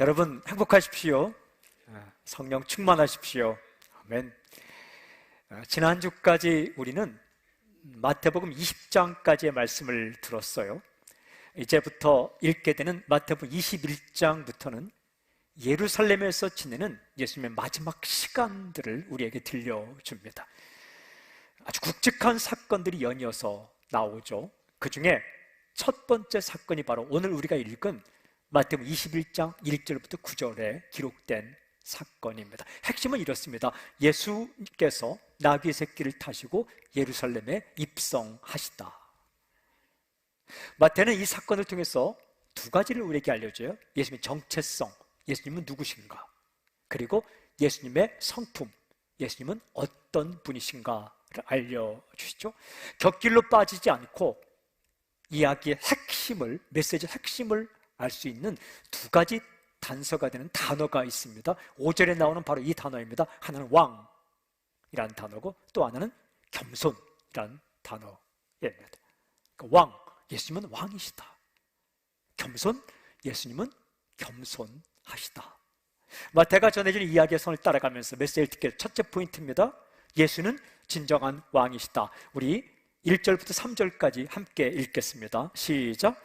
여러분 행복하십시오. 성령 충만하십시오. 아멘. 지난주까지 우리는 마태복음 20장까지의 말씀을 들었어요. 이제부터 읽게 되는 마태복음 21장부터는 예루살렘에서 지내는 예수님의 마지막 시간들을 우리에게 들려줍니다. 아주 굵직한 사건들이 연이어서 나오죠. 그 중에 첫 번째 사건이 바로 오늘 우리가 읽은 마태복음 21장 1절부터 9절에 기록된 사건입니다. 핵심은 이렇습니다. 예수께서 나귀 새끼를 타시고 예루살렘에 입성하시다. 마태는 이 사건을 통해서 두 가지를 우리에게 알려줘요. 예수님의 정체성, 예수님은 누구신가? 그리고 예수님의 성품, 예수님은 어떤 분이신가를 알려주시죠. 곁길로 빠지지 않고 이야기의 핵심을, 메시지의 핵심을 알 수 있는 두 가지 단서가 되는 단어가 있습니다. 5절에 나오는 바로 이 단어입니다. 하나는 왕이라는 단어고 또 하나는 겸손이라는 단어입니다. 왕, 예수님은 왕이시다. 겸손, 예수님은 겸손하시다. 마태가 전해준 이야기의 선을 따라가면서 메시지를 듣게 첫째 포인트입니다. 예수는 진정한 왕이시다. 우리 1절부터 3절까지 함께 읽겠습니다. 시작.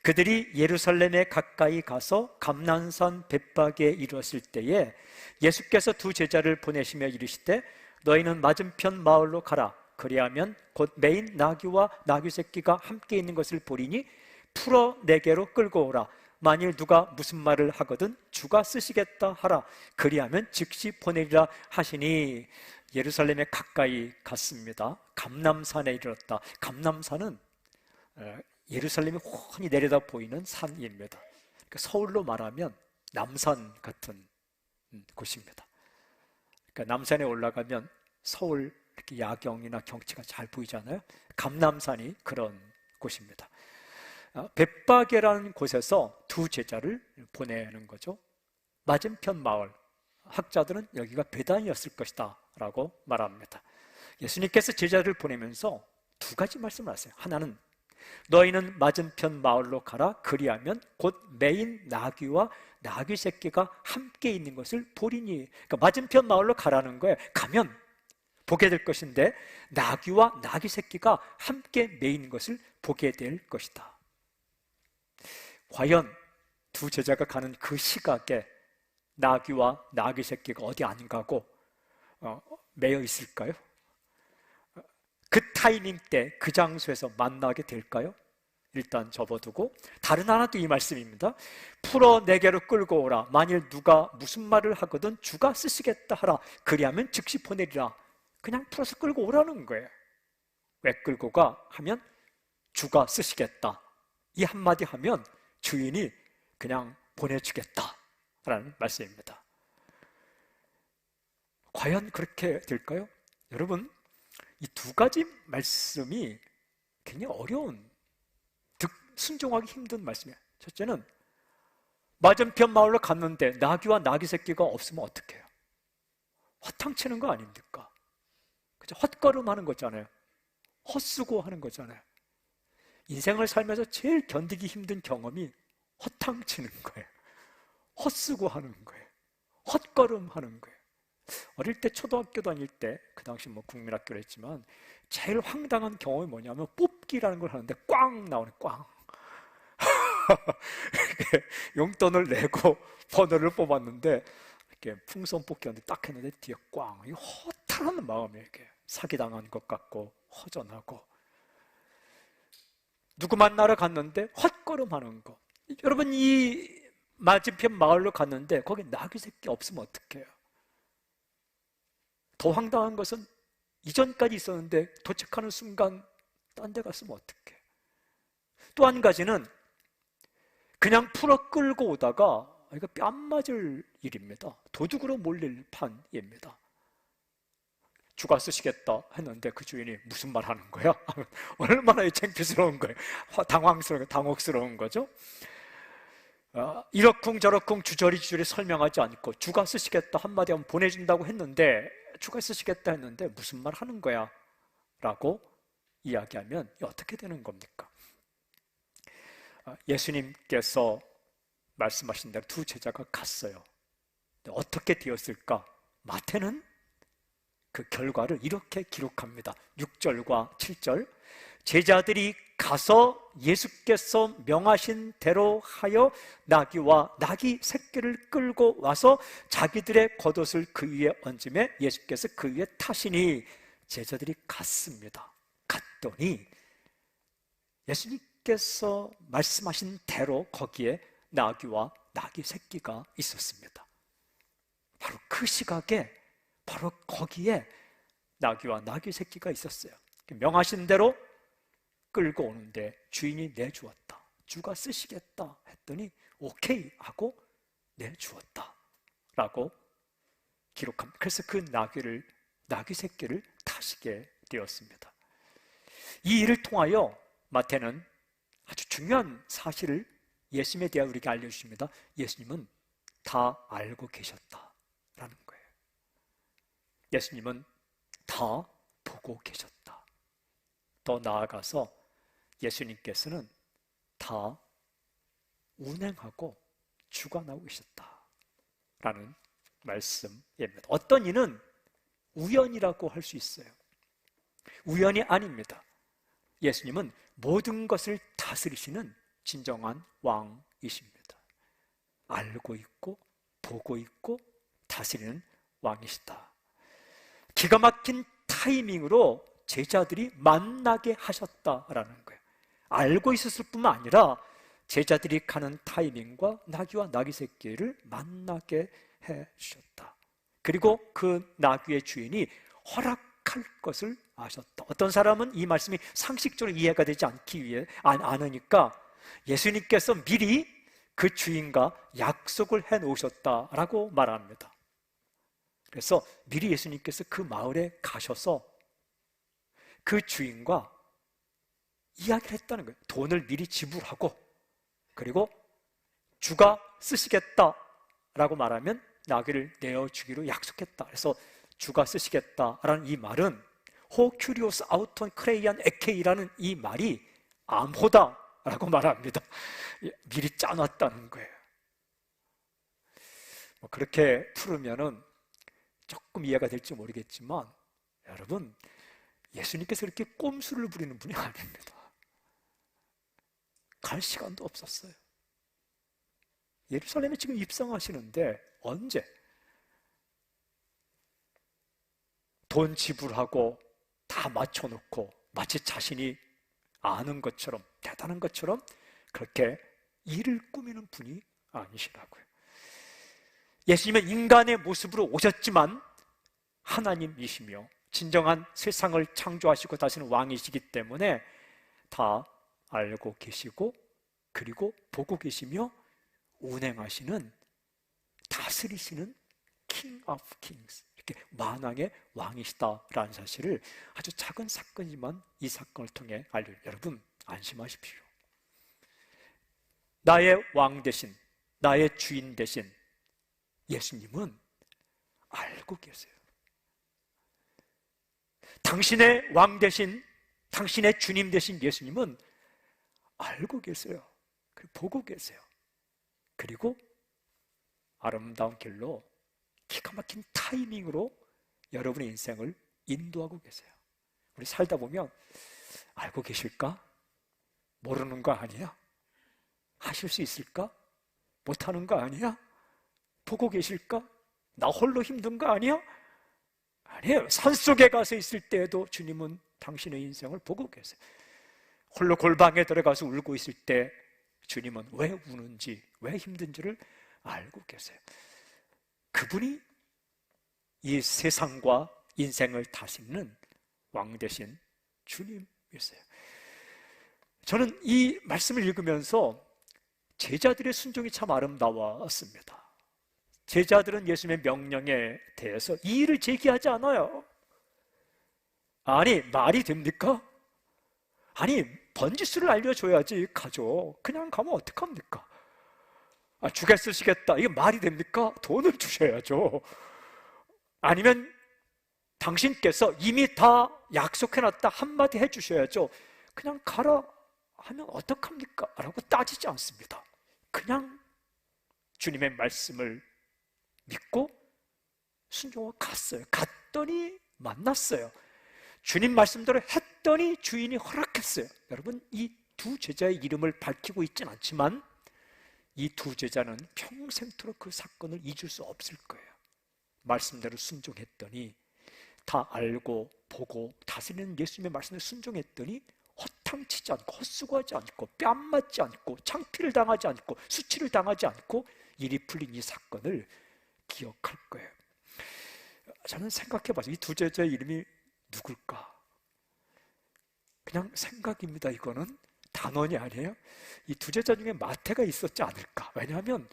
그들이 예루살렘에 가까이 가서 감난산 벳박에 이르렀을 때에 예수께서 두 제자를 보내시며 이르시되 너희는 맞은편 마을로 가라. 그리하면 곧 매인 나귀와 나귀 새끼가 함께 있는 것을 보리니 풀어 내게로 끌고 오라. 만일 누가 무슨 말을 하거든 주가 쓰시겠다 하라. 그리하면 즉시 보내리라 하시니 예루살렘에 가까이 갔습니다. 감람산에 이르렀다. 감람산은 예루살렘이 훤히 내려다 보이는 산입니다. 그러니까 서울로 말하면 남산 같은 곳입니다. 그러니까 남산에 올라가면 서울 이렇게 야경이나 경치가 잘 보이잖아요. 감람산이 그런 곳입니다. 벳박이라는 곳에서 두 제자를 보내는 거죠. 맞은편 마을, 학자들은 여기가 베단이었을 것이다 라고 말합니다. 예수님께서 제자를 보내면서 두 가지 말씀을 하세요. 하나는 너희는 맞은편 마을로 가라. 그리하면 곧 매인 나귀와 나귀 새끼가 함께 있는 것을 보리니. 그러니까 맞은편 마을로 가라는 거예요. 가면 보게 될 것인데 나귀와 나귀 새끼가 함께 매이는 것을 보게 될 것이다. 과연 두 제자가 가는 그 시각에 나귀와 나귀 새끼가 어디 안 가고 매여 있을까요? 그 타이밍 때 그 장소에서 만나게 될까요? 일단 접어두고 다른 하나도 이 말씀입니다. 풀어 내게로 끌고 오라. 만일 누가 무슨 말을 하거든 주가 쓰시겠다 하라. 그리하면 즉시 보내리라. 그냥 풀어서 끌고 오라는 거예요. 왜 끌고 가? 하면 주가 쓰시겠다. 이 한마디 하면 주인이 그냥 보내주겠다 라는 말씀입니다. 과연 그렇게 될까요? 여러분, 이 두 가지 말씀이 굉장히 어려운, 순종하기 힘든 말씀이에요. 첫째는 맞은편 마을로 갔는데 나귀와 나귀 새끼가 없으면 어떡해요? 허탕치는 거 아닙니까? 그죠? 헛걸음하는 거잖아요. 헛수고 하는 거잖아요. 인생을 살면서 제일 견디기 힘든 경험이 허탕치는 거예요. 헛수고 하는 거예요. 헛걸음하는 거예요. 어릴 때 초등학교 다닐 때 그 당시 뭐 국민학교를 했지만 제일 황당한 경험이 뭐냐면 뽑기라는 걸 하는데 꽝 나오네. 꽝. 용돈을 내고 번호를 뽑았는데 이렇게 풍선 뽑기였는데 딱 했는데 뒤에 꽝. 이 허탈한 마음이에요. 이게 사기당한 것 같고 허전하고. 누구 만나러 갔는데 헛걸음하는 거. 여러분, 이 맞은편 마을로 갔는데 거기 나귀 새끼 없으면 어떡해요? 더 황당한 것은 이전까지 있었는데 도착하는 순간 딴 데 갔으면 어떡해? 또 한 가지는 그냥 풀어 끌고 오다가 이거 뺨 맞을 일입니다. 도둑으로 몰릴 판입니다. 주가 쓰시겠다 했는데 그 주인이 무슨 말 하는 거야? 얼마나 창피스러운 거예요. 당혹스러운 거죠. 이러쿵 저러쿵 주저리 설명하지 않고 주가 쓰시겠다 한마디 하면 보내준다고 했는데 주가 쓰시겠다 했는데 무슨 말 하는 거야? 라고 이야기하면 어떻게 되는 겁니까? 예수님께서 말씀하신 대로 두 제자가 갔어요. 어떻게 되었을까? 마태는 그 결과를 이렇게 기록합니다. 6절과 7절. 제자들이 가서 예수께서 명하신 대로 하여 나귀와 나귀 새끼를 끌고 와서 자기들의 겉옷을 그 위에 얹음에 예수께서 그 위에 타시니 제자들이 갔습니다. 갔더니 예수님께서 말씀하신 대로 거기에 나귀와 나귀 새끼가 있었습니다. 바로 그 시각에 바로 거기에 나귀와 나귀 새끼가 있었어요. 명하신 대로 끌고 오는데 주인이 내주었다. 주가 쓰시겠다 했더니 오케이 하고 내주었다 라고 기록합니다. 그래서 그 나귀 새끼를 타시게 되었습니다. 이 일을 통하여 마태는 아주 중요한 사실을 예수님에 대해 우리에게 알려주십니다. 예수님은 다 알고 계셨다라는 거예요. 예수님은 다 보고 계셨다. 더 나아가서 예수님께서는 다 운행하고 주관하고 계셨다라는 말씀입니다. 어떤 이는 우연이라고 할 수 있어요. 우연이 아닙니다. 예수님은 모든 것을 다스리시는 진정한 왕이십니다. 알고 있고 보고 있고 다스리는 왕이시다. 기가 막힌 타이밍으로 제자들이 만나게 하셨다라는 거예요. 알고 있었을 뿐만 아니라 제자들이 가는 타이밍과 나귀와 나귀 새끼를 만나게 해 주셨다. 그리고 그 나귀의 주인이 허락할 것을 아셨다. 어떤 사람은 이 말씀이 상식적으로 이해가 되지 않으니까 예수님께서 미리 그 주인과 약속을 해 놓으셨다라고 말합니다. 그래서 미리 예수님께서 그 마을에 가셔서 그 주인과 이야기를 했다는 거예요. 돈을 미리 지불하고 그리고 주가 쓰시겠다라고 말하면 나귀를 내어주기로 약속했다. 그래서 주가 쓰시겠다라는 이 말은 호 큐리오스 아우톤 크레이안 에케이라는 이 말이 암호다라고 말합니다. 미리 짜놨다는 거예요. 그렇게 풀으면은 조금 이해가 될지 모르겠지만 여러분, 예수님께서 그렇게 꼼수를 부리는 분이 아닙니다. 갈 시간도 없었어요. 예루살렘에 지금 입성하시는데 언제? 돈 지불하고 다 맞춰놓고 마치 자신이 아는 것처럼 대단한 것처럼 그렇게 일을 꾸미는 분이 아니시라고요. 예수님은 인간의 모습으로 오셨지만 하나님이시며 진정한 세상을 창조하시고 다시는 왕이시기 때문에 다 알고 계시고 그리고 보고 계시며 운행하시는 다스리시는 King of Kings, 이렇게 만왕의 왕이시다라는 사실을 아주 작은 사건이지만 이 사건을 통해 여러분 안심하십시오. 나의 왕 대신 나의 주인 대신 예수님은 알고 계세요. 당신의 왕 대신 당신의 주님 대신 예수님은 알고 계세요. 그리고 보고 계세요. 그리고 아름다운 길로 기가 막힌 타이밍으로 여러분의 인생을 인도하고 계세요. 우리 살다 보면 알고 계실까? 모르는 거 아니야? 하실 수 있을까? 못하는 거 아니야? 보고 계실까? 나 홀로 힘든 거 아니야? 아니에요. 산속에 가서 있을 때에도 주님은 당신의 인생을 보고 계세요. 홀로 골방에 들어가서 울고 있을 때 주님은 왜 우는지, 왜 힘든지를 알고 계세요. 그분이 이 세상과 인생을 다스리는 왕 대신 주님이세요. 저는 이 말씀을 읽으면서 제자들의 순종이 참 아름다웠습니다. 제자들은 예수님의 명령에 대해서 이의를 제기하지 않아요. 아니, 말이 됩니까? 아니, 번지수를 알려줘야지 가죠. 그냥 가면 어떡합니까? 주게 쓰시겠다, 이게 말이 됩니까? 돈을 주셔야죠. 아니면 당신께서 이미 다 약속해놨다 한마디 해주셔야죠. 그냥 가라 하면 어떡합니까? 라고 따지지 않습니다. 그냥 주님의 말씀을 믿고 순종하고 갔어요. 갔더니 만났어요. 주님 말씀대로 했더니 주인이 허락했어요. 여러분, 이 두 제자의 이름을 밝히고 있진 않지만 이 두 제자는 평생토록 그 사건을 잊을 수 없을 거예요. 말씀대로 순종했더니, 다 알고 보고 다스리는 예수님의 말씀에 순종했더니 허탕치지 않고 헛수고하지 않고 뺨 맞지 않고 창피를 당하지 않고 수치를 당하지 않고 일이 풀린 이 사건을 기억할 거예요. 저는 생각해봐서 이 두 제자의 이름이 누굴까? 그냥 생각입니다. 이거는 단언이 아니에요. 이 두 제자 중에 마태가 있었지 않을까? 왜냐하면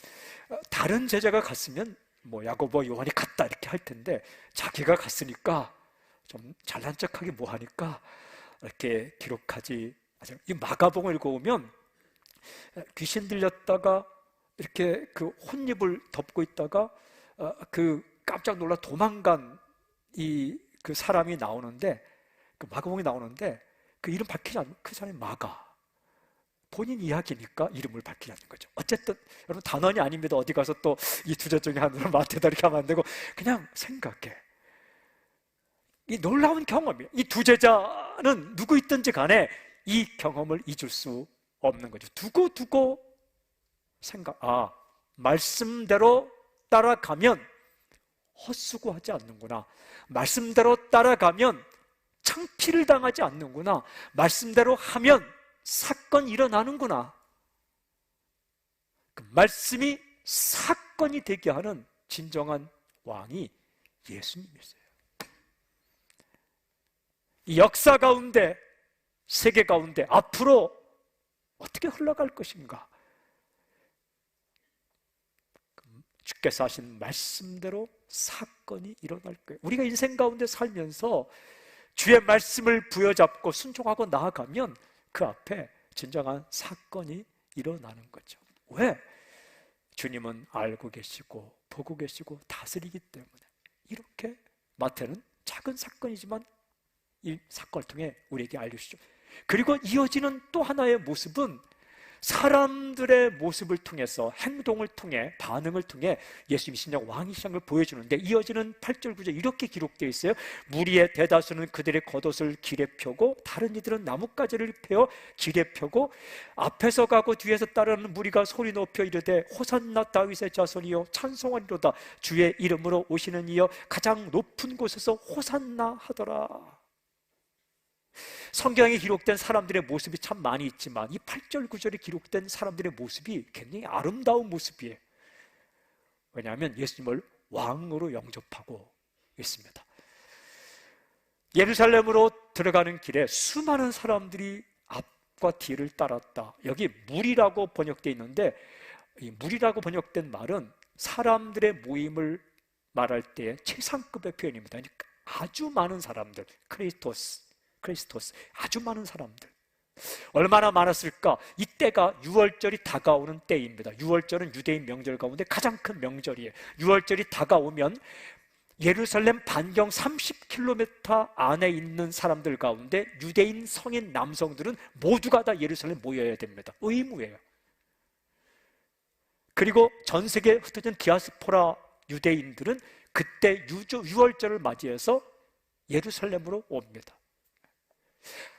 다른 제자가 갔으면 뭐 야고보, 요한이 갔다 이렇게 할 텐데 자기가 갔으니까 좀 잘난 척하기 뭐 하니까 이렇게 기록하지. 이 마가복음 읽어보면 귀신 들렸다가 이렇게 그 혼입을 덮고 있다가 그 깜짝 놀라 도망간 그 사람이 나오는데, 그 마가복음이 나오는데 그 이름 밝히지 않는 그 사람이 마가. 본인 이야기니까 이름을 밝히지 않는 거죠. 어쨌든 여러분, 단언이 아닙니다. 어디 가서 또 이 두 제자 중에 하나를 마태다 이렇게 하면 안 되고, 그냥 생각해. 이 놀라운 경험이에요. 이 두 제자는 누구 있든지 간에 이 경험을 잊을 수 없는 거죠. 두고 생각, 말씀대로 따라가면 헛수고하지 않는구나. 말씀대로 따라가면 창피를 당하지 않는구나. 말씀대로 하면 사건이 일어나는구나. 그 말씀이 사건이 되게 하는 진정한 왕이 예수님이세요. 이 역사 가운데, 세계 가운데 앞으로 어떻게 흘러갈 것인가? 주께서 하신 말씀대로 사건이 일어날 거예요. 우리가 인생 가운데 살면서 주의 말씀을 부여잡고 순종하고 나아가면 그 앞에 진정한 사건이 일어나는 거죠. 왜? 주님은 알고 계시고 보고 계시고 다스리기 때문에. 이렇게 마태는 작은 사건이지만 이 사건을 통해 우리에게 알려주시죠. 그리고 이어지는 또 하나의 모습은 사람들의 모습을 통해서, 행동을 통해, 반응을 통해 예수님이 신약 왕이신 걸 보여주는데, 이어지는 8절 9절 이렇게 기록되어 있어요. 무리의 대다수는 그들의 겉옷을 길에 펴고 다른 이들은 나뭇가지를 베어 길에 펴고 앞에서 가고 뒤에서 따르는 무리가 소리 높여 이르되 호산나 다윗의 자손이여 찬송하리로다. 주의 이름으로 오시는 이여 가장 높은 곳에서 호산나 하더라. 성경에 기록된 사람들의 모습이 참 많이 있지만 이 8절 9절에 기록된 사람들의 모습이 굉장히 아름다운 모습이에요. 왜냐하면 예수님을 왕으로 영접하고 있습니다. 예루살렘으로 들어가는 길에 수많은 사람들이 앞과 뒤를 따랐다. 여기 무리라고 번역되어 있는데, 이 무리라고 번역된 말은 사람들의 모임을 말할 때의 최상급의 표현입니다. 그러니까 아주 많은 사람들, 크리스토스, 아주 많은 사람들. 얼마나 많았을까? 이때가 유월절이 다가오는 때입니다. 유월절은 유대인 명절 가운데 가장 큰 명절이에요. 유월절이 다가오면 예루살렘 반경 30km 안에 있는 사람들 가운데 유대인 성인 남성들은 모두가 다 예루살렘 모여야 됩니다. 의무예요. 그리고 전 세계에 흩어진 디아스포라 유대인들은 그때 유월절을 맞이해서 예루살렘으로 옵니다.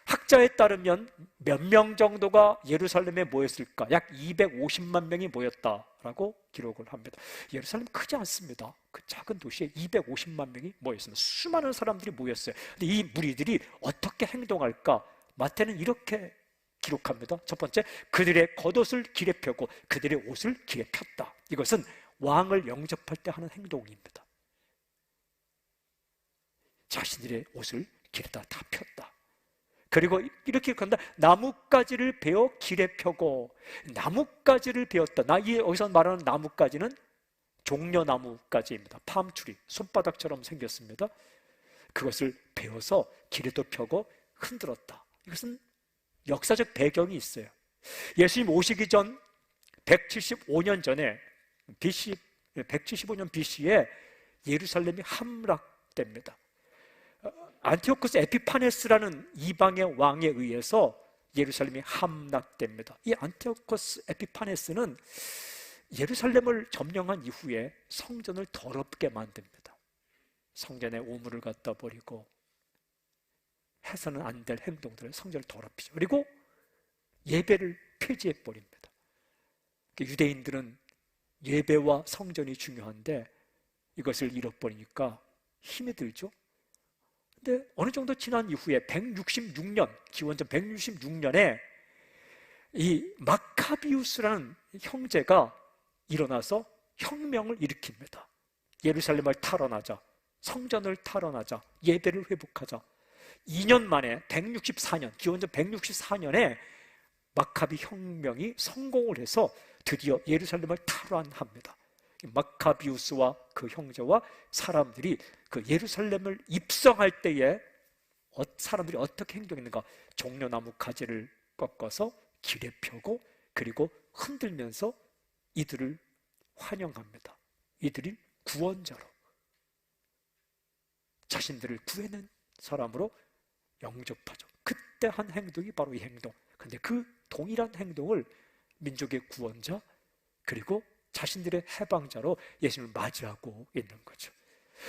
학자에 따르면 몇 명 정도가 예루살렘에 모였을까? 약 250만 명이 모였다라고 기록을 합니다. 예루살렘 크지 않습니다. 그 작은 도시에 250만 명이 모였습니다. 수많은 사람들이 모였어요. 근데 이 무리들이 어떻게 행동할까? 마태는 이렇게 기록합니다. 첫 번째, 그들의 겉옷을 길에 펴고 그들의 옷을 길에 폈다. 이것은 왕을 영접할 때 하는 행동입니다. 자신들의 옷을 길에다 다 폈다. 그리고 이렇게 간다. 나뭇가지를 베어 길에 펴고. 나뭇가지를 베었다. 여기서 말하는 나뭇가지는 종려나뭇가지입니다. 팜트리, 손바닥처럼 생겼습니다. 그것을 베어서 길에도 펴고 흔들었다. 이것은 역사적 배경이 있어요. 예수님 오시기 전 175년 전에, BC, 175년 BC에 예루살렘이 함락됩니다. 안티오코스 에피파네스라는 이방의 왕에 의해서 예루살렘이 함락됩니다. 이 안티오코스 에피파네스는 예루살렘을 점령한 이후에 성전을 더럽게 만듭니다. 성전에 오물을 갖다 버리고 해서는 안 될 행동들을 성전을 더럽히죠. 그리고 예배를 폐지해 버립니다. 유대인들은 예배와 성전이 중요한데 이것을 잃어버리니까 힘이 들죠. 근데 어느 정도 지난 이후에 166년, 기원전 166년에 이 마카비우스라는 형제가 일어나서 혁명을 일으킵니다. 예루살렘을 탈환하자, 성전을 탈환하자, 예배를 회복하자. 2년 만에 164년, 기원전 164년에 마카비 혁명이 성공을 해서 드디어 예루살렘을 탈환합니다. 마카비우스와 그 형제와 사람들이 그 예루살렘을 입성할 때에 사람들이 어떻게 행동했는가? 종려나무 가지를 꺾어서 길에 펴고 그리고 흔들면서 이들을 환영합니다. 이들이 구원자로, 자신들을 구해낸 사람으로 영접하죠. 그때 한 행동이 바로 이 행동. 근데 그 동일한 행동을 민족의 구원자 그리고 자신들의 해방자로 예수님을 맞이하고 있는 거죠.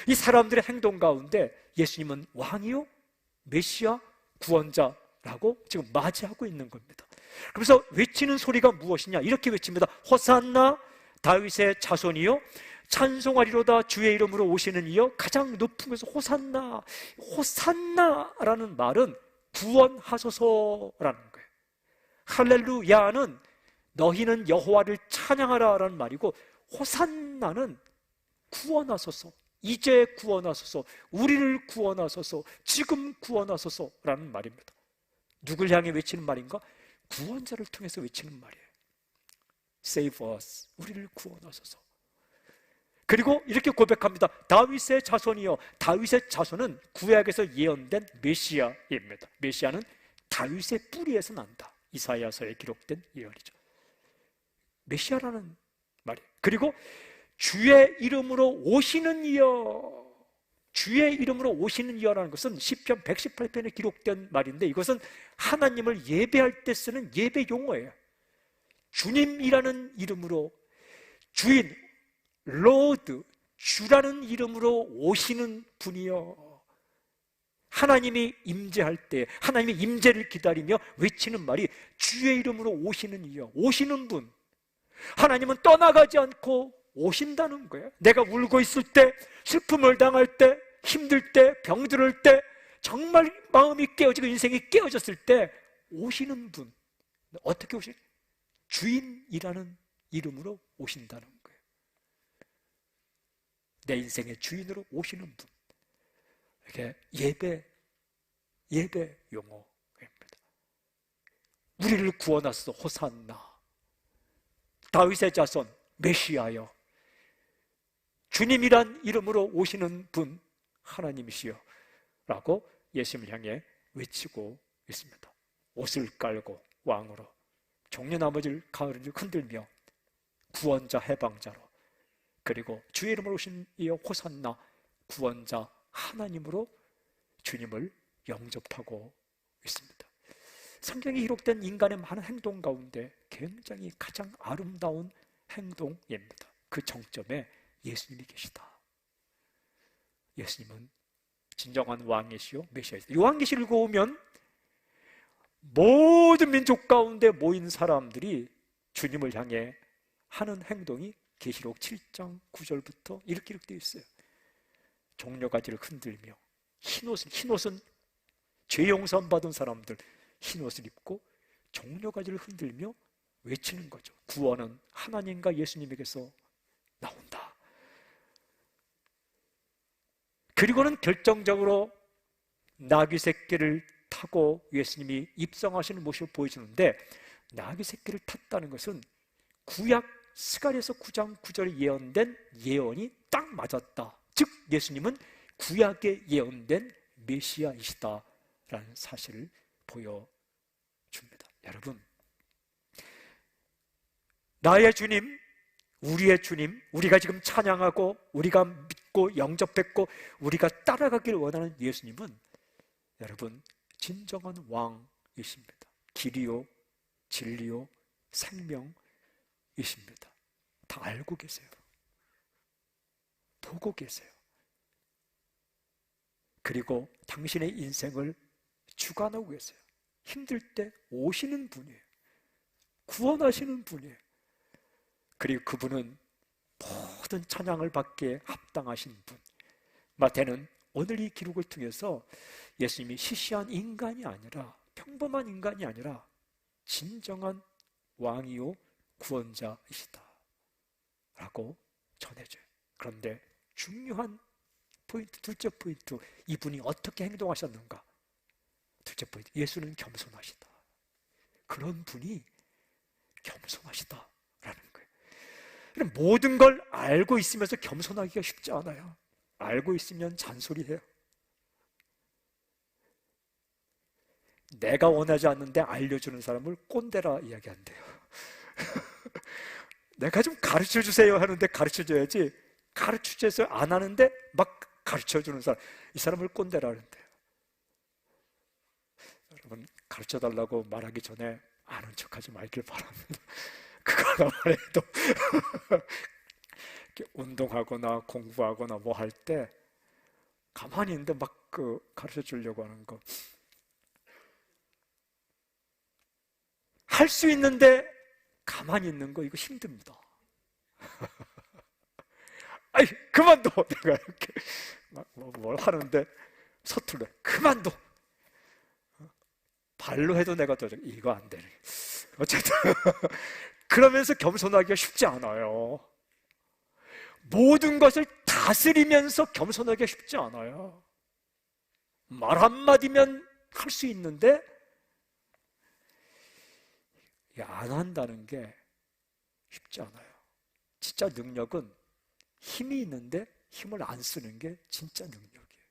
이 사람들의 행동 가운데 예수님은 왕이요, 메시아, 구원자라고 지금 맞이하고 있는 겁니다. 그래서 외치는 소리가 무엇이냐? 이렇게 외칩니다. 호산나 다윗의 자손이요, 찬송하리로다 주의 이름으로 오시는 이여, 가장 높은 곳에서 호산나. 호산나라는 말은 구원하소서라는 거예요. 할렐루야는 너희는 여호와를 찬양하라 라는 말이고, 호산나는 구원하소서, 이제 구원하소서, 우리를 구원하소서, 지금 구원하소서라는 말입니다. 누굴 향해 외치는 말인가? 구원자를 통해서 외치는 말이에요. Save us, 우리를 구원하소서. 그리고 이렇게 고백합니다. 다윗의 자손이요. 다윗의 자손은 구약에서 예언된 메시아입니다. 메시아는 다윗의 뿌리에서 난다. 이사야서에 기록된 예언이죠. 메시아라는 말이에요. 그리고 주의 이름으로 오시는 이여. 주의 이름으로 오시는 이여라는 것은 시편 118편에 기록된 말인데, 이것은 하나님을 예배할 때 쓰는 예배 용어예요. 주님이라는 이름으로, 주인, 로드, 주라는 이름으로 오시는 분이여. 하나님이 임재할 때 하나님의 임재를 기다리며 외치는 말이 주의 이름으로 오시는 이여, 오시는 분. 하나님은 떠나가지 않고 오신다는 거예요. 내가 울고 있을 때, 슬픔을 당할 때, 힘들 때, 병들을 때, 정말 마음이 깨어지고 인생이 깨어졌을 때 오시는 분. 어떻게 오시는? 주인이라는 이름으로 오신다는 거예요. 내 인생의 주인으로 오시는 분. 이렇게 예배 용어입니다. 우리를 구원하소서 호산나. 다윗의 자손 메시아여. 주님이란 이름으로 오시는 분 하나님이시여 라고 예수님을 향해 외치고 있습니다. 옷을 깔고 왕으로, 종려나무를 가을을 흔들며 구원자 해방자로, 그리고 주의 이름으로 오신 이여 호산나, 구원자 하나님으로 주님을 영접하고 있습니다. 성경에 기록된 인간의 많은 행동 가운데 굉장히 가장 아름다운 행동입니다. 그 정점에 예수님이 계시다. 예수님은 진정한 왕이시요 메시아이시다. 요한계시를 읽어보면 모든 민족 가운데 모인 사람들이 주님을 향해 하는 행동이 계시록 7장 9절부터 이렇게 기록되어 있어요. 종려가지를 흔들며, 흰옷은 죄 용서 받은 사람들 흰옷을 입고 종려가지를 흔들며 외치는 거죠. 구원은 하나님과 예수님에게서 나온다. 그리고는 결정적으로 나귀 새끼를 타고 예수님이 입성하시는 모습을 보여주는데, 나귀 새끼를 탔다는 것은 구약 스가랴서 9장 9절에 예언된 예언이 딱 맞았다. 즉 예수님은 구약에 예언된 메시아이시다라는 사실을 보여줍니다. 여러분, 나의 주님, 우리의 주님, 우리가 지금 찬양하고 우리가 믿고 영접했고 우리가 따라가길 원하는 예수님은 여러분 진정한 왕이십니다. 길이요 진리요 생명이십니다. 다 알고 계세요. 보고 계세요. 그리고 당신의 인생을 주관하고 계세요. 힘들 때 오시는 분이에요. 구원하시는 분이에요. 그리고 그분은 모든 찬양을 받기에 합당하신 분. 마태는 오늘 이 기록을 통해서 예수님이 시시한 인간이 아니라, 평범한 인간이 아니라 진정한 왕이요 구원자이시다 라고 전해줘요. 그런데 중요한 포인트, 둘째 포인트, 이분이 어떻게 행동하셨는가? 둘째 포인트, 예수는 겸손하시다. 그런 분이 겸손하시다라는 거예요. 모든 걸 알고 있으면서 겸손하기가 쉽지 않아요. 알고 있으면 잔소리해요. 내가 원하지 않는데 알려주는 사람을 꼰대라 이야기한대요. 내가 좀 가르쳐주세요 하는데 가르쳐줘야지, 가르쳐줘서 안 하는데 막 가르쳐주는 사람, 이 사람을 꼰대라 하는데요. 여러분, 가르쳐달라고 말하기 전에 아는 척하지 말길 바랍니다. 그거 하나만 해도 운동하거나 공부하거나 뭐 할 때 가만히 있는데 막 가르쳐 주려고 하는 거, 할 수 있는데 가만히 있는 거, 이거 힘듭니다. 아이, 그만둬! 내가 이렇게 뭘 하는데 서툴러. 그만둬! 발로 해도 내가 더 이거 안 되네. 어쨌든 그러면서 겸손하기가 쉽지 않아요. 모든 것을 다스리면서 겸손하기가 쉽지 않아요. 말 한마디면 할 수 있는데 안 한다는 게 쉽지 않아요. 진짜 능력은 힘이 있는데 힘을 안 쓰는 게 진짜 능력이에요.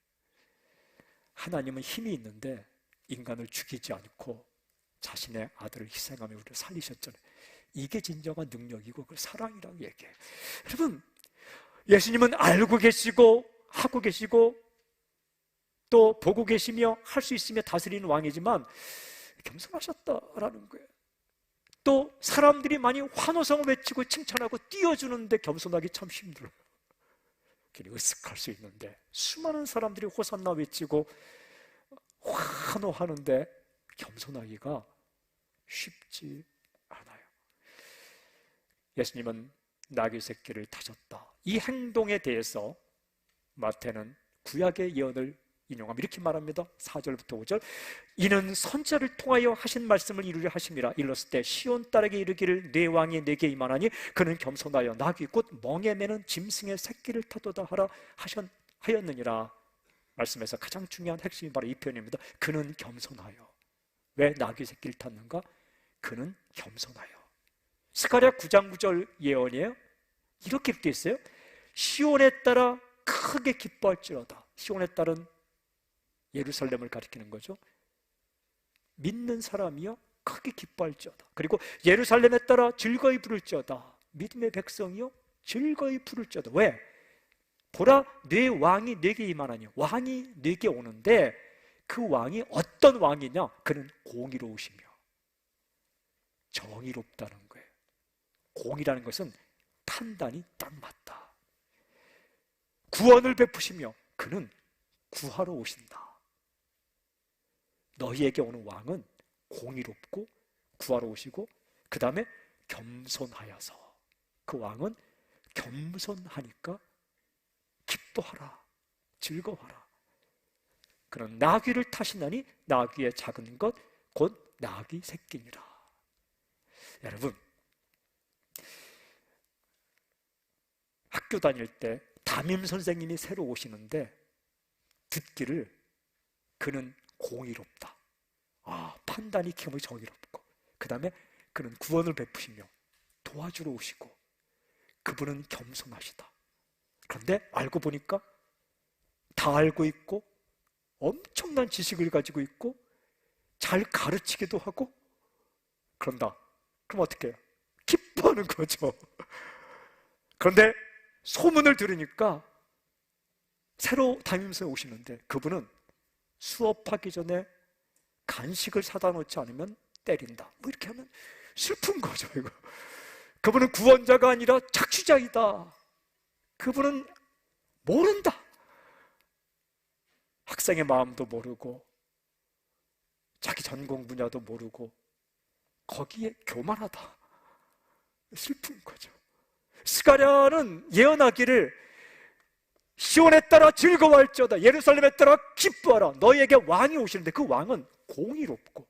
하나님은 힘이 있는데 인간을 죽이지 않고 자신의 아들을 희생하며 우리를 살리셨잖아요. 이게 진정한 능력이고 그 사랑이라고 얘기해요. 여러분, 예수님은 알고 계시고 하고 계시고 또 보고 계시며 할 수 있으며 다스리는 왕이지만 겸손하셨다라는 거예요. 또 사람들이 많이 환호성을 외치고 칭찬하고 띄워주는데 겸손하기 참 힘들어요. 괜히 으쓱할 수 있는데 수많은 사람들이 호산나 외치고 환호하는데 겸손하기가 쉽지 않아요. 예수님은 나귀 새끼를 타셨다. 이 행동에 대해서 마태는 구약의 예언을 인용하며 이렇게 말합니다. 4절부터 5절. 이는 선지자를 통하여 하신 말씀을 이루려 하심이라. 일렀을 때 시온 딸에게 이르기를 내 왕이 내게 임하나니 그는 겸손하여 나귀 곧 멍에 매는 짐승의 새끼를 타도다 하라 하였느니라. 말씀에서 가장 중요한 핵심이 바로 이 표현입니다. 그는 겸손하여. 왜 나귀 새끼를 탔는가? 그는 겸손하여. 스가랴 9장 9절 예언이에요. 이렇게 되어 있어요. 시온에 따라 크게 기뻐할지어다. 시온에 따른 예루살렘을 가리키는 거죠. 믿는 사람이여 크게 기뻐할지어다. 그리고 예루살렘에 따라 즐거이 부를지어다. 믿음의 백성이여 즐거이 부를지어다. 왜? 보라, 내 왕이 내게 임하나니. 왕이 내게 오는데 그 왕이 어떤 왕이냐? 그는 공의로우시며 정의롭다는 거예요. 공의라는 것은 판단이 딱 맞다. 구원을 베푸시며 그는 구하러 오신다. 너희에게 오는 왕은 공의롭고 구하러 오시고 그 다음에 겸손하여서, 그 왕은 겸손하니까 기뻐하라, 즐거워하라. 그런 나귀를 타시나니 나귀의 작은 것 곧 나귀 새끼니라. 여러분, 학교 다닐 때 담임 선생님이 새로 오시는데 듣기를 그는 공의롭다. 판단이 기업이 정의롭고 그 다음에 그는 구원을 베푸시며 도와주러 오시고 그분은 겸손하시다. 그런데 알고 보니까 다 알고 있고 엄청난 지식을 가지고 있고 잘 가르치기도 하고 그런다. 그럼 어떻게 해요? 기뻐하는 거죠. 그런데 소문을 들으니까 새로 담임선생님이 오시는데 그분은 수업하기 전에 간식을 사다 놓지 않으면 때린다. 뭐 이렇게 하면 슬픈 거죠, 이거. 그분은 구원자가 아니라 착취자이다. 그분은 모른다. 학생의 마음도 모르고 자기 전공 분야도 모르고 거기에 교만하다. 슬픈 거죠. 스가랴는 예언하기를 시온에 따라 즐거워할지어다, 예루살렘에 따라 기뻐하라. 너희에게 왕이 오시는데 그 왕은 공의롭고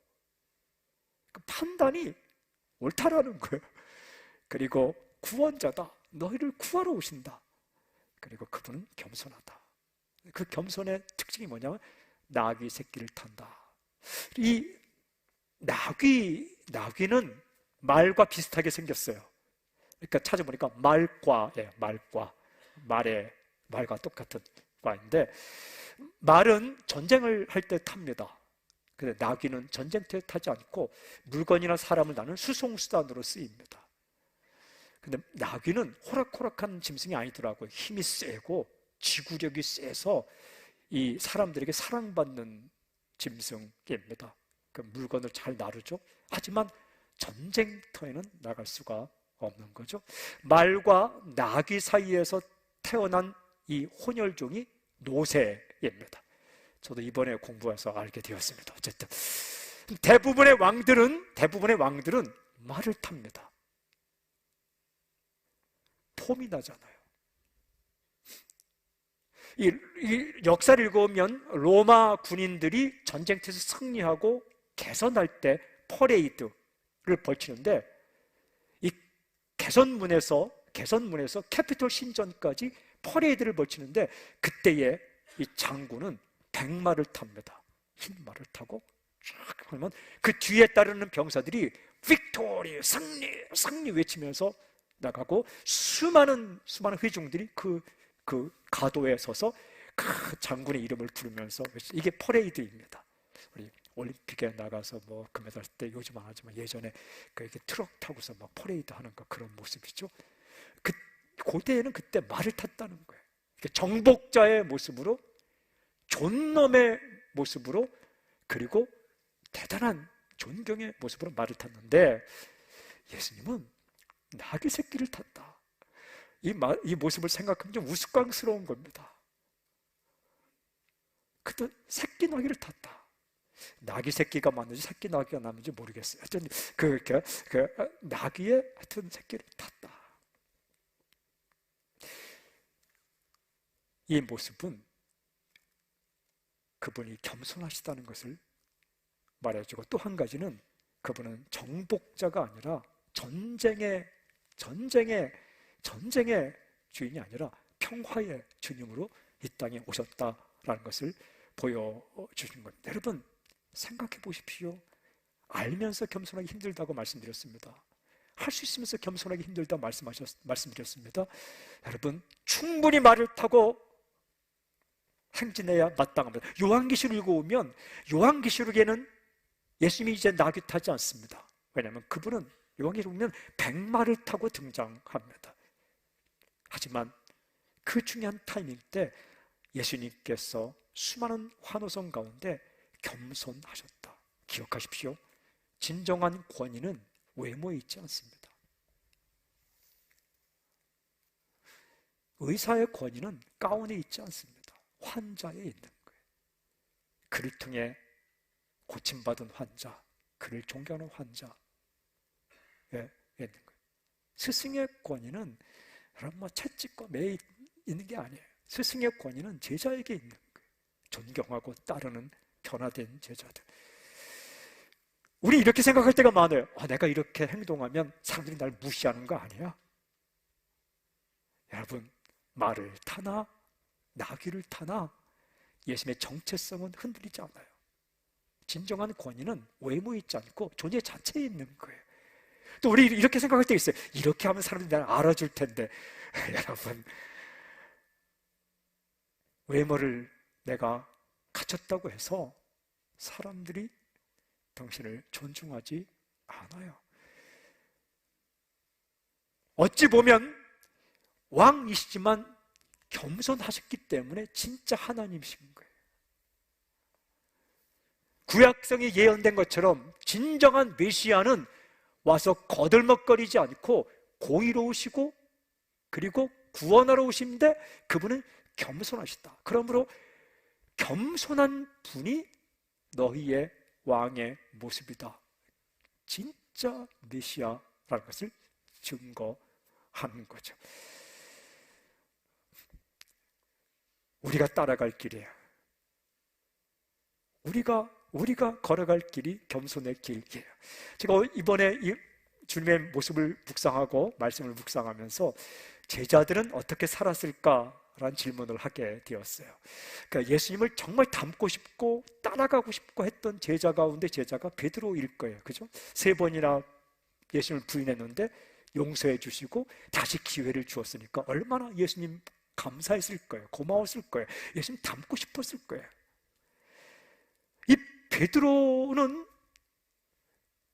그 판단이 옳다라는 거예요. 그리고 구원자다. 너희를 구하러 오신다. 그리고 그분은 겸손하다. 그 겸손의 특징이 뭐냐면 나귀 새끼를 탄다. 이 나귀는 말과 비슷하게 생겼어요. 그러니까 찾아보니까 말과 똑같은 과인데, 말은 전쟁을 할 때 탑니다. 근데 나귀는 전쟁터에 타지 않고 물건이나 사람을 나누는 수송수단으로 쓰입니다. 근데 나귀는 호락호락한 짐승이 아니더라고요. 힘이 세고 지구력이 세서 이 사람들에게 사랑받는 짐승입니다. 그 물건을 잘 나르죠. 하지만 전쟁터에는 나갈 수가 없는 거죠. 말과 나귀 사이에서 태어난 이 혼혈종이 노새입니다. 저도 이번에 공부해서 알게 되었습니다. 어쨌든 대부분의 왕들은 말을 탑니다. 폼이 나잖아요. 이 역사를 읽어보면 로마 군인들이 전쟁터에서 승리하고 개선할 때 퍼레이드를 벌치는데, 이 개선문에서 캐피톨 신전까지 퍼레이드를 벌치는데, 그때에 이 장군은 백마를 탑니다. 흰 말을 타고 쫙 하면 그 뒤에 따르는 병사들이 빅토리, 승리 외치면서 나가고, 수많은 회중들이 그 가도에 서서 그 장군의 이름을 부르면서, 이게 퍼레이드입니다. 우리 올림픽에 나가서 뭐 금메달 때 요즘 안 하지만 예전에 이렇게 트럭 타고서 막 퍼레이드 하는 거, 그런 모습이죠. 고대에는 그때 말을 탔다는 거예요. 정복자의 모습으로, 존엄의 모습으로, 그리고 대단한 존경의 모습으로 말을 탔는데, 예수님은 나귀 새끼를 탔다. 이 모습을 생각하면 좀 우스꽝스러운 겁니다. 그때 새끼 나귀를 탔다. 나귀 새끼가 맞는지 새끼 나귀가 맞는지 모르겠어요. 하여튼 나귀의 하여튼 새끼를 탔다. 이 모습은 그분이 겸손하시다는 것을 말해주고, 또 한 가지는 그분은 정복자가 아니라 전쟁의 주인이 아니라 평화의 주님으로 이 땅에 오셨다라는 것을 보여주신 겁니다. 여러분, 생각해 보십시오. 알면서 겸손하기 힘들다고 말씀드렸습니다. 할 수 있으면서 겸손하기 힘들다 말씀드렸습니다. 여러분, 충분히 말을 타고 행진해야 마땅합니다. 요한계시록 읽어보면 요한계시록에는 예수님이 이제 나귀 타지 않습니다. 왜냐하면 그분은 요한계시록 보면 백마를 타고 등장합니다. 하지만 그 중요한 타이밍 때 예수님께서 수많은 환호성 가운데 겸손하셨다. 기억하십시오. 진정한 권위는 외모에 있지 않습니다. 의사의 권위는 가운에 있지 않습니다. 환자에 있는 거예요. 그를 통해 고침받은 환자, 그를 존경하는 환자에 있는 거예요. 스승의 권위는 여러분 채찍과 매에 있는 게 아니에요. 스승의 권위는 제자에게 있는 거예요. 존경하고 따르는 변화된 제자들. 우리 이렇게 생각할 때가 많아요. 내가 이렇게 행동하면 사람들이 날 무시하는 거 아니야? 여러분, 말을 타나 나귀를 타나 예수님의 정체성은 흔들리지 않아요. 진정한 권위는 외모에 있지 않고 존재 자체에 있는 거예요. 또 우리 이렇게 생각할 때 있어요. 이렇게 하면 사람들이 나를 알아줄 텐데. 여러분, 외모를 내가 갖췄다고 해서 사람들이 당신을 존중하지 않아요. 어찌 보면 왕이시지만 겸손하셨기 때문에 진짜 하나님이신 거예요. 구약성이 예언된 것처럼 진정한 메시아는 와서 거들먹거리지 않고 공의로우시고 그리고 구원하러 오신데 그분은 겸손하시다. 그러므로 겸손한 분이 너희의 왕의 모습이다. 진짜 메시아라는 것을 증거하는 거죠. 우리가 따라갈 길이에요. 우리가 걸어갈 길이 겸손의 길이에요. 제가 이번에 이 주님의 모습을 묵상하고 말씀을 묵상하면서 제자들은 어떻게 살았을까라는 질문을 하게 되었어요. 그러니까 예수님을 정말 닮고 싶고 따라가고 싶고 했던 제자 가운데 제자가 베드로일 거예요. 그죠? 3번이나 예수님을 부인했는데 용서해 주시고 다시 기회를 주었으니까 얼마나 예수님 감사했을 거예요. 고마웠을 거예요. 예수님 닮고 싶었을 거예요. 이 베드로는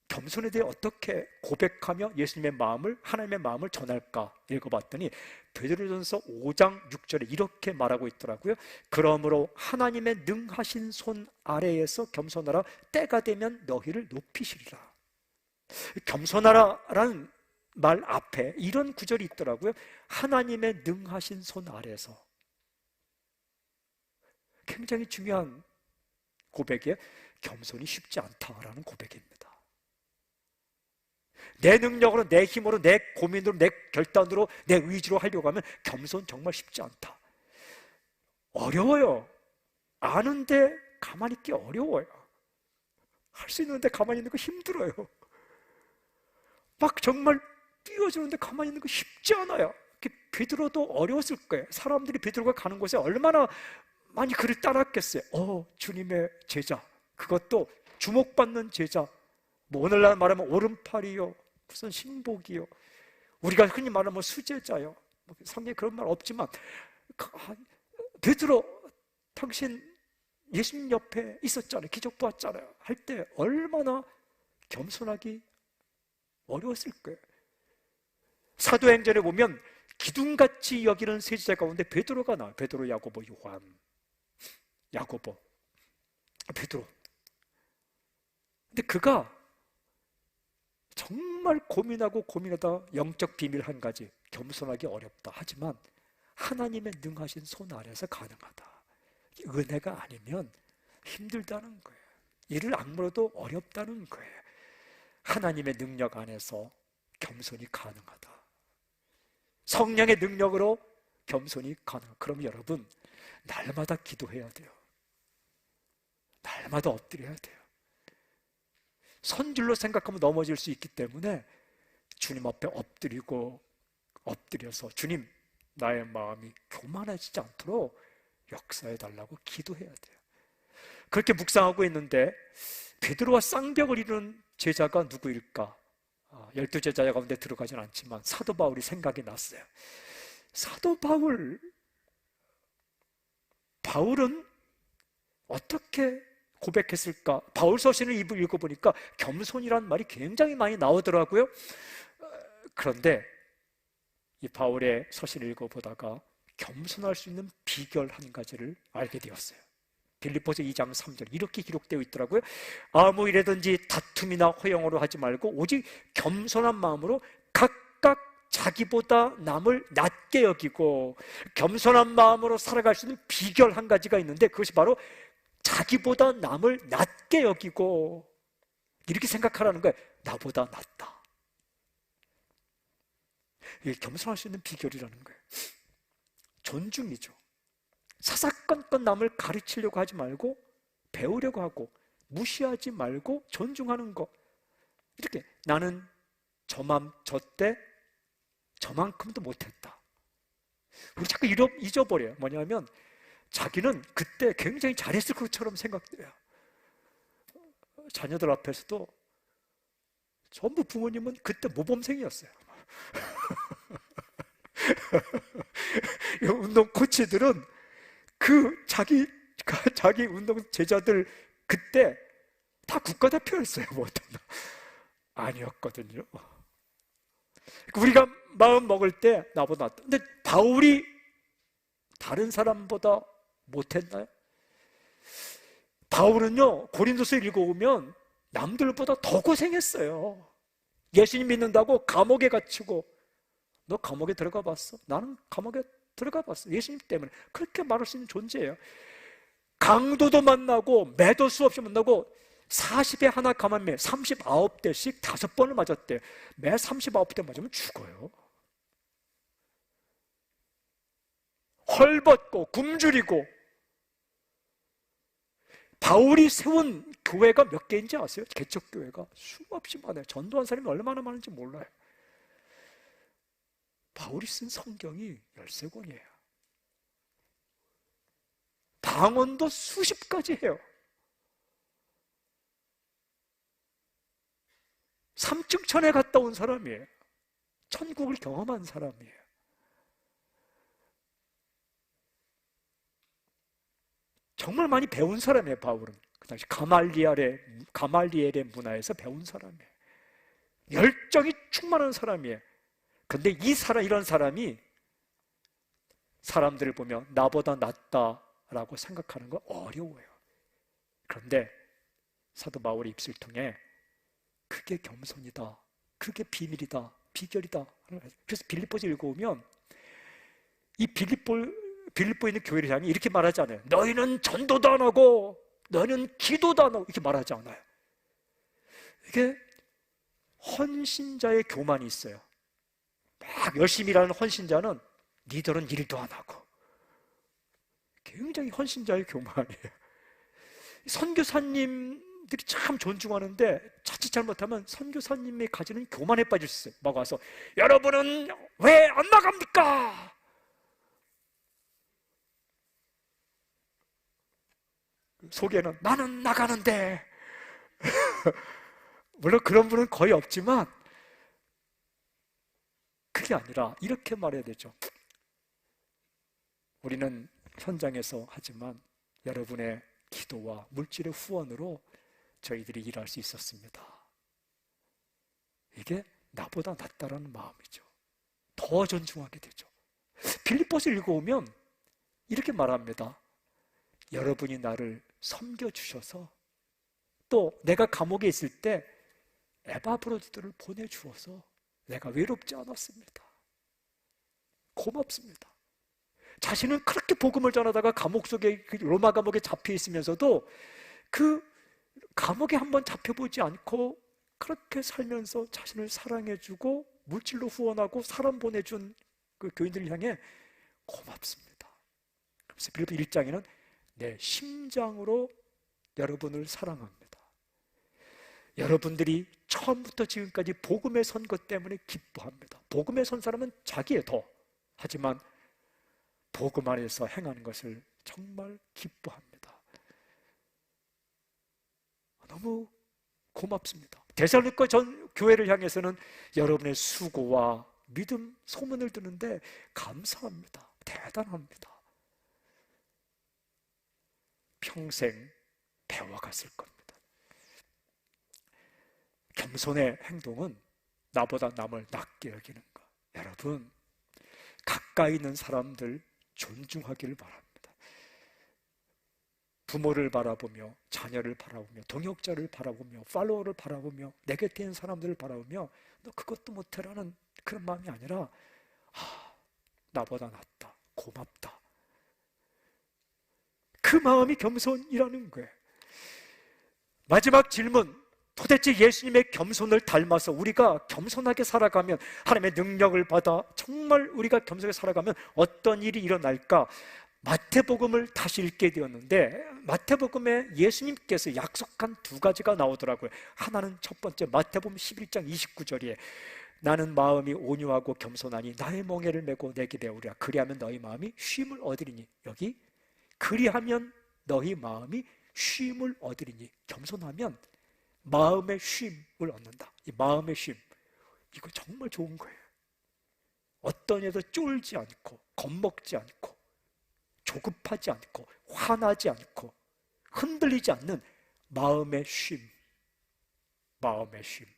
겸손에 대해 어떻게 고백하며 예수님의 마음을, 하나님의 마음을 전할까 읽어봤더니 베드로전서 5장 6절에 이렇게 말하고 있더라고요. 그러므로 하나님의 능하신 손 아래에서 겸손하라. 때가 되면 너희를 높이시리라. 겸손하라라는 말 앞에 이런 구절이 있더라고요. 하나님의 능하신 손 아래에서. 굉장히 중요한 고백이에요. 겸손이 쉽지 않다라는 고백입니다. 내 능력으로, 내 힘으로, 내 고민으로, 내 결단으로, 내 의지로 하려고 하면 겸손 정말 쉽지 않다. 어려워요. 아는데 가만히 있기 어려워요. 할 수 있는데 가만히 있는 거 힘들어요. 막 정말 뛰어주는데 가만히 있는 거 쉽지 않아요. 베드로도 어려웠을 거예요. 사람들이 베드로가 가는 곳에 얼마나 많이 그를 따랐겠어요. 주님의 제자, 그것도 주목받는 제자, 뭐 오늘날 말하면 오른팔이요, 무슨 신복이요, 우리가 흔히 말하면 수제자요. 성경에 그런 말 없지만 베드로, 당신 예수님 옆에 있었잖아요. 기적 보았잖아요. 할 때 얼마나 겸손하기 어려웠을 거예요. 사도행전에 보면 기둥같이 여기는 세 제자 가운데 베드로가 나와요. 베드로, 야고보, 요한. 야고보, 베드로. 근데 그가 정말 고민하고 고민하다 영적 비밀 한 가지, 겸손하기 어렵다. 하지만 하나님의 능하신 손 아래서 가능하다. 은혜가 아니면 힘들다는 거예요. 이를 악물어도 어렵다는 거예요. 하나님의 능력 안에서 겸손이 가능하다. 성령의 능력으로 겸손이 가능하다. 그럼 여러분, 날마다 기도해야 돼요. 날마다 엎드려야 돼요. 선줄로 생각하면 넘어질 수 있기 때문에 주님 앞에 엎드려서 주님, 나의 마음이 교만해지지 않도록 역사해 달라고 기도해야 돼요. 그렇게 묵상하고 있는데 베드로와 쌍벽을 이루는 제자가 누구일까? 12제자 가운데 들어가진 않지만 사도 바울이 생각이 났어요. 사도 바울은 어떻게 고백했을까? 바울 서신을 읽어보니까 겸손이란 말이 굉장히 많이 나오더라고요. 그런데 이 바울의 서신을 읽어보다가 겸손할 수 있는 비결 한 가지를 알게 되었어요. 빌립보서 2장 3절 이렇게 기록되어 있더라고요. 아무 일에든지 다툼이나 허영으로 하지 말고 오직 겸손한 마음으로 각각 자기보다 남을 낮게 여기고, 겸손한 마음으로 살아갈 수 있는 비결 한 가지가 있는데 그것이 바로 자기보다 남을 낮게 여기고, 이렇게 생각하라는 거예요. 나보다 낫다. 이게 겸손할 수 있는 비결이라는 거예요. 존중이죠. 사사건건 남을 가르치려고 하지 말고 배우려고 하고, 무시하지 말고 존중하는 거. 이렇게 나는 저때 저만큼도 못했다. 우리 자꾸 잊어버려요. 뭐냐면 자기는 그때 굉장히 잘했을 것처럼 생각돼요. 자녀들 앞에서도 전부 부모님은 그때 모범생이었어요. 운동 코치들은 자기 운동 제자들 그때 다 국가대표였어요. 뭐 아니었거든요. 우리가 마음 먹을 때 나보다 낫다. 근데 바울이 다른 사람보다 못했나요? 바울은요, 고린도서 읽어보면 남들보다 더 고생했어요. 예수님 믿는다고 감옥에 갇히고 너 감옥에 들어가 봤어? 나는 감옥에 들어가 봤어. 예수님 때문에. 그렇게 말할 수 있는 존재예요. 강도도 만나고 매도 수없이 만나고 40에 하나 감한매 39대씩 5번을 맞았대. 매 39대 맞으면 죽어요. 헐벗고 굶주리고. 바울이 세운 교회가 몇 개인지 아세요? 개척교회가 수없이 많아요. 전도한 사람이 얼마나 많은지 몰라요. 바울이 쓴 성경이 13권이에요. 방언도 수십 가지 해요. 3층천에 갔다 온 사람이에요. 천국을 경험한 사람이에요. 정말 많이 배운 사람이에요. 바울은 그 당시 가말리엘의 문화에서 배운 사람이에요. 열정이 충만한 사람이에요. 근데 이런 사람이 사람들을 보면 나보다 낫다라고 생각하는 거 어려워요. 그런데 사도 바울의 입술 통해 그게 겸손이다, 그게 비밀이다, 비결이다. 그래서 빌립보서 읽어보면 이 빌립보에 있는 교회를 향해 이렇게 말하지 않아요. 너희는 전도도 안 하고 너희는 기도도 안 하고 이렇게 말하지 않아요. 이게 헌신자의 교만이 있어요. 막 열심히 일하는 헌신자는 니들은 일도 안 하고. 굉장히 헌신자의 교만이에요. 선교사님들이 참 존중하는데 자칫 잘못하면 선교사님이 가지는 교만에 빠질 수 있어요. 막 와서 여러분은 왜 안 나갑니까? 속에는 나는 나가는데. 물론 그런 분은 거의 없지만 그게 아니라 이렇게 말해야 되죠. 우리는 현장에서 하지만 여러분의 기도와 물질의 후원으로 저희들이 일할 수 있었습니다. 이게 나보다 낫다라는 마음이죠. 더 존중하게 되죠. 빌립보서 읽어오면 이렇게 말합니다. 여러분이 나를 섬겨주셔서 또 내가 감옥에 있을 때 에바브로디들을 보내주어서 내가 외롭지 않았습니다. 고맙습니다. 자신은 그렇게 복음을 전하다가 감옥 속에 로마 감옥에 잡혀 있으면서도 그 감옥에 한번 잡혀보지 않고 그렇게 살면서 자신을 사랑해주고 물질로 후원하고 사람 보내준 그 교인들을 향해 고맙습니다. 그래서 빌립보 1장에는 내 심장으로 여러분을 사랑합니다. 여러분들이 처음부터 지금까지 복음에 선 것 때문에 기뻐합니다. 복음에 선 사람은 자기의 더 하지만 복음 안에서 행하는 것을 정말 기뻐합니다. 너무 고맙습니다. 데살로니가 전 교회를 향해서는 여러분의 수고와 믿음 소문을 듣는데 감사합니다. 대단합니다. 평생 배워갔을 겁니다. 겸손의 행동은 나보다 남을 낮게 여기는 것. 여러분, 가까이 있는 사람들 존중하기를 바랍니다. 부모를 바라보며, 자녀를 바라보며, 동역자를 바라보며, 팔로워를 바라보며, 내 곁에 있는 사람들을 바라보며 너 그것도 못해라는 그런 마음이 아니라 나보다 낫다, 고맙다. 그 마음이 겸손이라는 거예요. 마지막 질문, 도대체 예수님의 겸손을 닮아서 우리가 겸손하게 살아가면, 하나님의 능력을 받아 정말 우리가 겸손하게 살아가면 어떤 일이 일어날까? 마태복음을 다시 읽게 되었는데 마태복음에 예수님께서 약속한 2가지가 나오더라고요. 하나는 첫 번째 마태복음 11장 29절에 나는 마음이 온유하고 겸손하니 나의 멍에를 메고 내게 배우리라. 그리하면 너희 마음이 쉼을 얻으리니. 여기 그리하면 너희 마음이 쉼을 얻으리니. 겸손하면 마음의 쉼을 얻는다. 이 마음의 쉼, 이거 정말 좋은 거예요. 어떤 일도 쫄지 않고 겁먹지 않고 조급하지 않고 화나지 않고 흔들리지 않는 마음의 쉼. 마음의 쉼.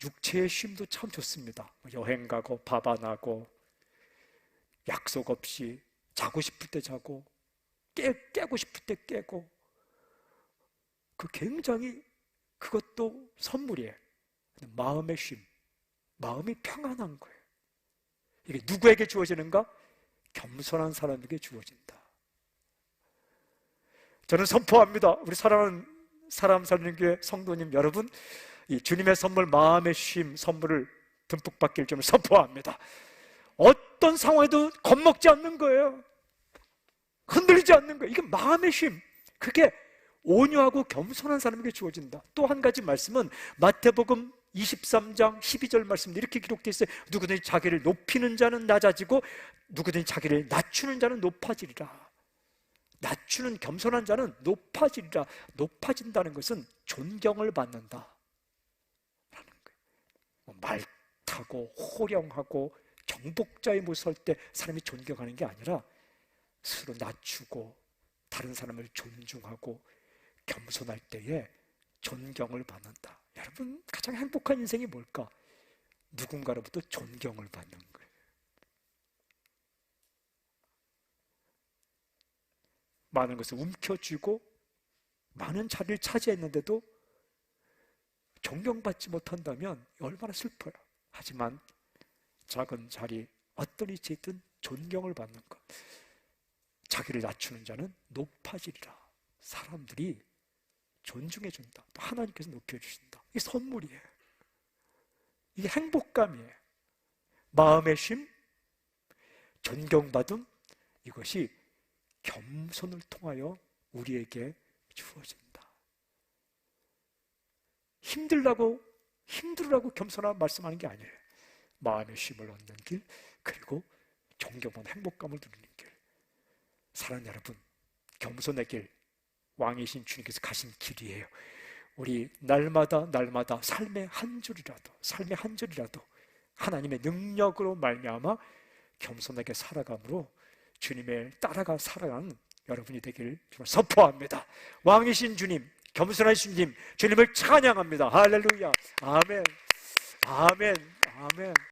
육체의 쉼도 참 좋습니다. 여행 가고 밥 안 하고 약속 없이 자고 싶을 때 자고 깨고 싶을 때 깨고, 그 굉장히 그것도 선물이에요. 마음의 쉼, 마음이 평안한 거예요. 이게 누구에게 주어지는가? 겸손한 사람에게 주어진다. 저는 선포합니다. 우리 사랑하는 사람 살리는 교회 성도님 여러분, 이 주님의 선물, 마음의 쉼 선물을 듬뿍 받길 좀 선포합니다. 어떤 상황에도 겁먹지 않는 거예요. 흔들리지 않는 거예요. 이게 마음의 쉼, 그게 온유하고 겸손한 사람에게 주어진다. 또 한 가지 말씀은 마태복음 23장 12절 말씀도 이렇게 기록되어 있어요. 누구든지 자기를 높이는 자는 낮아지고 누구든지 자기를 낮추는 자는 높아지리라. 낮추는 겸손한 자는 높아지리라. 높아진다는 것은 존경을 받는다 라는 거예요. 말타고 호령하고 정복자의 모습 할 때 사람이 존경하는 게 아니라 스스로 낮추고 다른 사람을 존중하고 겸손할 때에 존경을 받는다. 여러분, 가장 행복한 인생이 뭘까? 누군가로부터 존경을 받는 거예요. 많은 것을 움켜쥐고 많은 자리를 차지했는데도 존경받지 못한다면 얼마나 슬퍼요. 하지만 작은 자리, 어떤 위치에 있든 존경을 받는 것, 자기를 낮추는 자는 높아지리라. 사람들이 존중해준다. 하나님께서 높여주신다. 이게 선물이에요. 이게 행복감이에요. 마음의 쉼, 존경받음, 이것이 겸손을 통하여 우리에게 주어진다. 힘들라고 겸손한 말씀하는 게 아니에요. 마음의 쉼을 얻는 길, 그리고 존경받는 행복감을 누리는 길. 사랑하는 여러분, 겸손의 길, 왕이신 주님께서 가신 길이에요. 우리 날마다 삶의 한 줄이라도 하나님의 능력으로 말미암아 겸손하게 살아감으로 주님을 따라가 살아가는 여러분이 되기를 정말 선포합니다. 왕이신 주님, 겸손하신 주님, 주님을 찬양합니다. 할렐루야. 아멘. 아멘. 아멘.